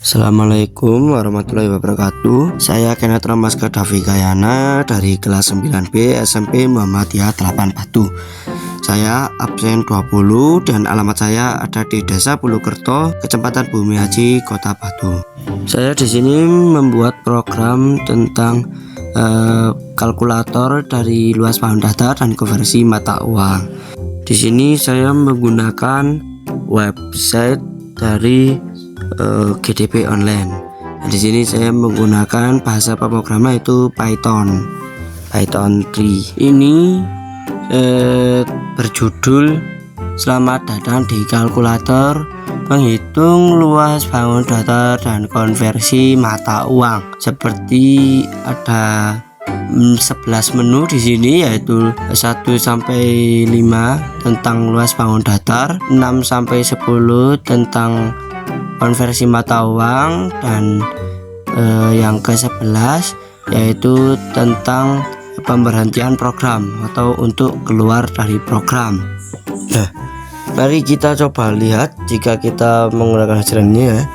Assalamualaikum warahmatullahi wabarakatuh. Saya Kenneth Ramaska Davi Gayana dari kelas 9B SMP Muhammadiyah 8 Batu. Saya absen 20 dan alamat saya ada di Desa Bulukerto, Kecamatan Bumi Haji, Kota Batu. Saya di sini membuat program tentang kalkulator dari luas paham datar dan konversi mata uang. Di sini saya menggunakan website dari GDP online. Di sini saya menggunakan bahasa pemrograman itu Python 3. Ini berjudul Selamat datang di kalkulator menghitung luas bangun datar dan konversi mata uang. Seperti ada 11 menu di sini, yaitu 1 sampai 5 tentang luas bangun datar, 6 sampai 10 tentang konversi mata uang, dan yang ke-11 yaitu tentang pemberhentian program atau untuk keluar dari program. Nah, mari kita coba lihat jika kita menggunakan hasilnya ya.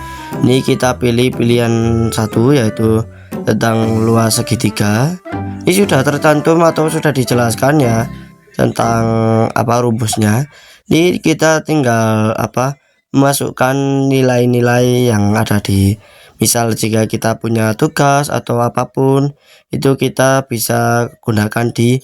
Ini kita pilih pilihan 1 yaitu tentang luas segitiga. Ini sudah tercantum atau sudah dijelaskan ya tentang rumusnya. Ini kita tinggal memasukkan nilai-nilai yang ada di, misal jika kita punya tugas atau apapun itu kita bisa gunakan di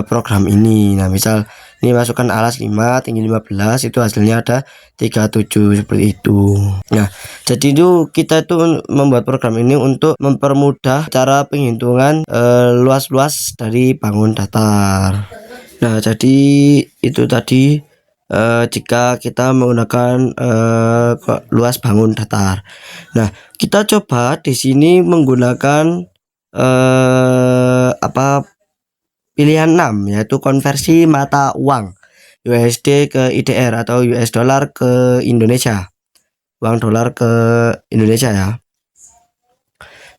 program ini. Nah, misal ini masukkan alas 5 tinggi 15, itu hasilnya ada 37 seperti itu. Nah, jadi itu kita itu membuat program ini untuk mempermudah cara penghitungan luas-luas dari bangun datar. Nah, jadi itu tadi jika kita menggunakan luas bangun datar. Nah, kita coba di sini menggunakan pilihan 6 yaitu konversi mata uang USD ke IDR atau US dollar ke Indonesia, uang dolar ke Indonesia ya.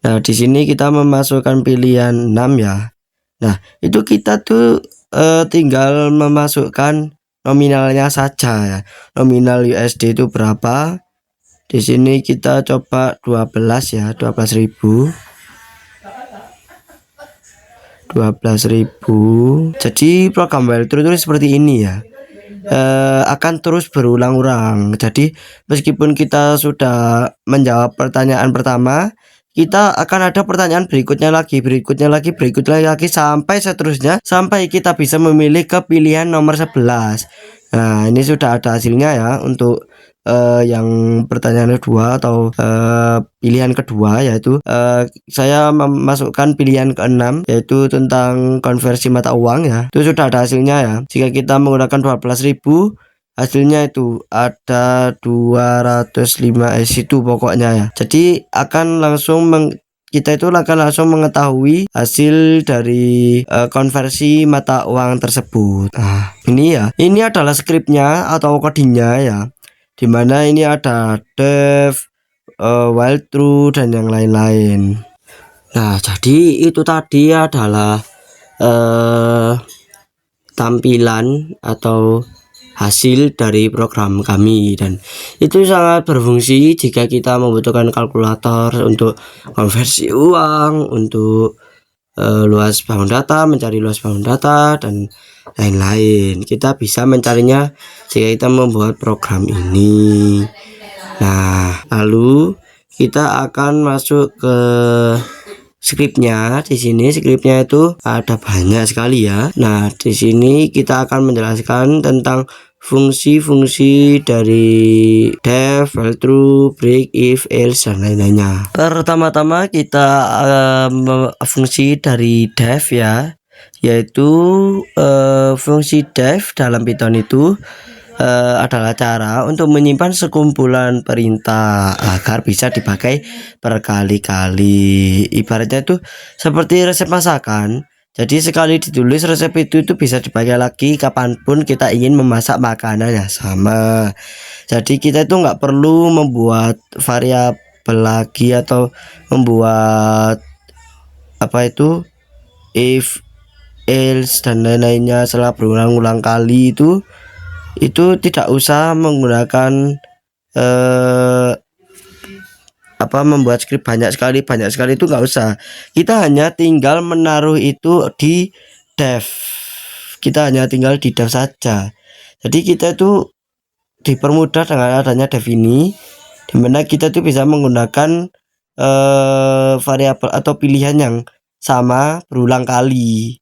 Nah, di sini kita memasukkan pilihan 6 ya. Nah, itu kita tuh tinggal memasukkan nominalnya saja ya. Nominal USD itu berapa? Di sini kita coba 12 ya, 12.000. Jadi program walkthrough itu seperti ini ya, akan terus berulang-ulang. Jadi meskipun kita sudah menjawab pertanyaan pertama, kita akan ada pertanyaan berikutnya lagi sampai seterusnya, sampai kita bisa memilih ke pilihan nomor 11. Nah, ini sudah ada hasilnya ya untuk yang pertanyaan kedua atau pilihan kedua, yaitu saya memasukkan pilihan ke-6 yaitu tentang konversi mata uang ya. Itu sudah ada hasilnya ya. Jika kita menggunakan 12.000, hasilnya itu ada 205 itu pokoknya ya. Jadi akan langsung kita itu akan langsung mengetahui hasil dari konversi mata uang tersebut. Nah, ini adalah skripnya atau codingnya ya, dimana ini ada dev, walkthrough dan yang lain-lain. Nah, jadi itu tadi adalah tampilan atau hasil dari program kami, dan itu sangat berfungsi jika kita membutuhkan kalkulator untuk konversi uang, untuk luas bangun data, mencari luas bangun data dan lain-lain. Kita bisa mencarinya jika kita membuat program ini. Nah, lalu kita akan masuk ke skripnya. Di sini skripnya itu ada banyak sekali ya. Nah, di sini kita akan menjelaskan tentang fungsi-fungsi dari def, walkthrough, break, if, else dan lain-lainnya. Pertama-tama kita fungsi dari def ya, yaitu fungsi def dalam Python itu adalah cara untuk menyimpan sekumpulan perintah agar bisa dipakai berkali-kali. Ibaratnya itu seperti resep masakan. Jadi sekali ditulis resep itu bisa dipakai lagi kapanpun kita ingin memasak makanan yang sama. Jadi kita itu nggak perlu membuat variabel lagi atau membuat if, else dan lain-lainnya setelah berulang-ulang kali. Itu tidak usah menggunakan membuat skrip banyak sekali itu nggak usah. Kita hanya tinggal menaruh itu di dev. Kita hanya tinggal di dev saja. Jadi kita itu dipermudah dengan adanya dev ini, dimana kita tuh bisa menggunakan variabel atau pilihan yang sama berulang kali.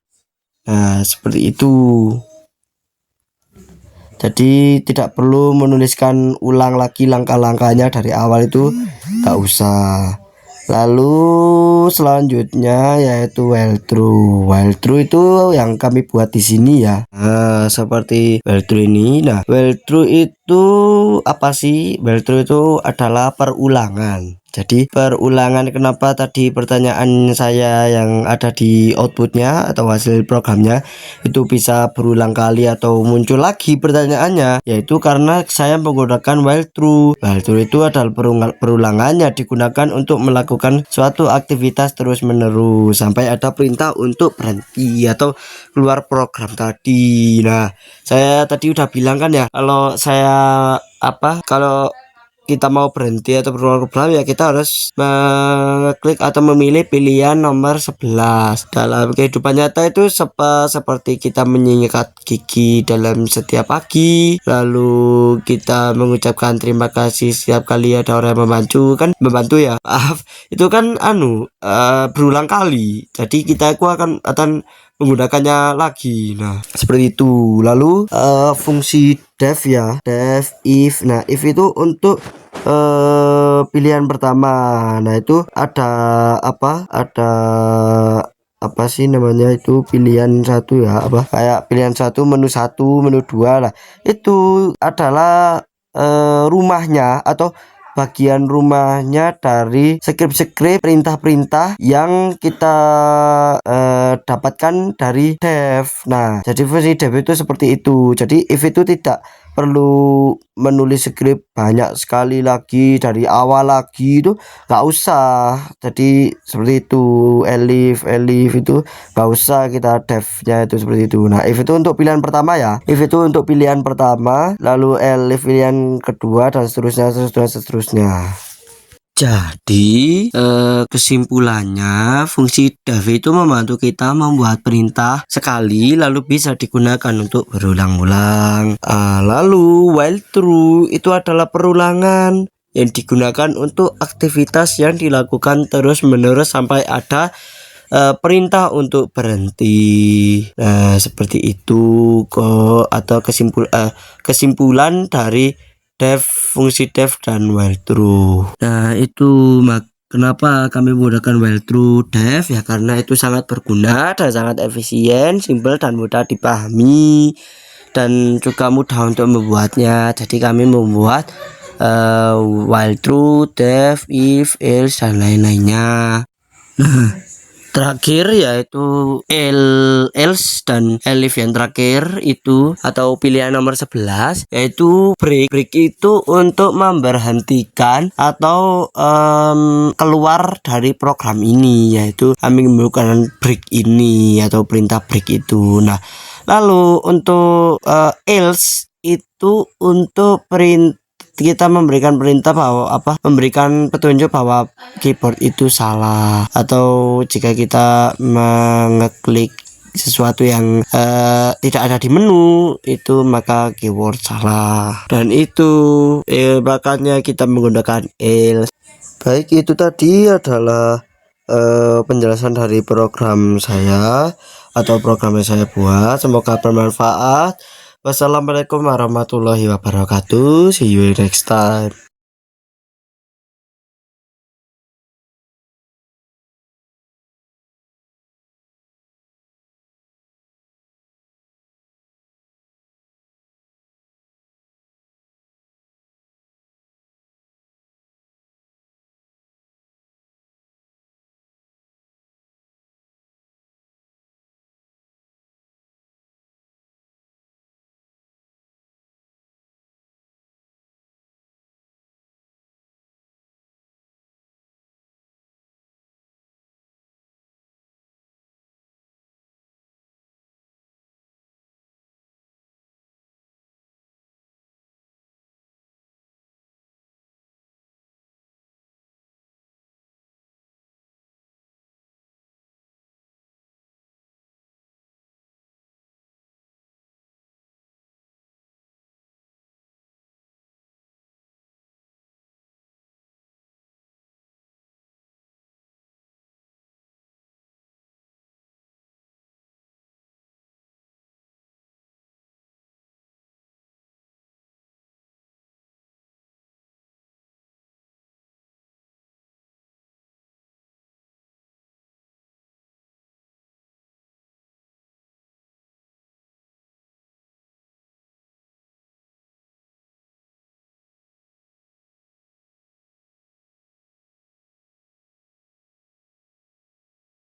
Nah, seperti itu. Jadi tidak perlu menuliskan ulang lagi langkah-langkahnya dari awal, itu tak usah. Lalu selanjutnya yaitu while true. While true itu yang kami buat di sini ya. Nah, seperti while true ini. Nah, while true itu apa sih? While true itu adalah perulangan. Jadi perulangan, kenapa tadi pertanyaan saya yang ada di outputnya atau hasil programnya itu bisa berulang kali atau muncul lagi pertanyaannya, yaitu karena saya menggunakan while true. While true itu adalah perulangannya digunakan untuk melakukan suatu aktivitas terus menerus sampai ada perintah untuk berhenti atau keluar program tadi. Nah, saya tadi udah bilang kan ya, kalau saya kalau kita mau berhenti atau keluar program ya kita harus mengklik atau memilih pilihan nomor 11. Dalam kehidupan nyata itu seperti kita menyikat gigi dalam setiap pagi, lalu kita mengucapkan terima kasih setiap kali ada orang yang membantu ya, maaf, itu kan berulang kali, jadi kita akan menggunakannya lagi. Nah, seperti itu. Lalu fungsi def ya, def if. Nah, if itu untuk pilihan pertama. Nah, itu ada apa sih namanya, itu pilihan satu ya, kayak pilihan satu, menu 2 lah. Itu adalah rumahnya atau bagian rumahnya dari skrip-skrip perintah-perintah yang kita dapatkan dari dev. Nah, jadi fungsi dev itu seperti itu. Jadi if itu tidak perlu menulis skrip banyak sekali lagi dari awal lagi, itu nggak usah. Jadi seperti itu, elif itu nggak usah kita devnya itu seperti itu. Nah, if itu untuk pilihan pertama ya, if itu untuk pilihan pertama, lalu elif pilihan kedua, dan seterusnya. Jadi kesimpulannya, fungsi def itu membantu kita membuat perintah sekali lalu bisa digunakan untuk berulang-ulang. Lalu while true itu adalah perulangan yang digunakan untuk aktivitas yang dilakukan terus-menerus sampai ada perintah untuk berhenti. Nah, seperti itu kok, atau kesimpulan dari fungsi def dan while true. Nah, itu kenapa kami menggunakan while true def ya, karena itu sangat berguna dan sangat efisien, simpel dan mudah dipahami, dan juga mudah untuk membuatnya. Jadi kami membuat while true, def, if, else, dan lain-lainnya. Nah, terakhir yaitu else dan elif yang terakhir itu, atau pilihan nomor 11, yaitu break. Break itu untuk memberhentikan atau keluar dari program ini, yaitu kami menggunakan break ini atau perintah break itu. Nah, lalu untuk else itu untuk kita memberikan perintah bahwa memberikan petunjuk bahwa keyboard itu salah, atau jika kita mengeklik sesuatu yang tidak ada di menu itu, maka keyword salah, dan itu makanya kita menggunakan else. Baik, itu tadi adalah penjelasan dari program saya atau program yang saya buat. Semoga bermanfaat. Wassalamualaikum warahmatullahi wabarakatuh. See you next time.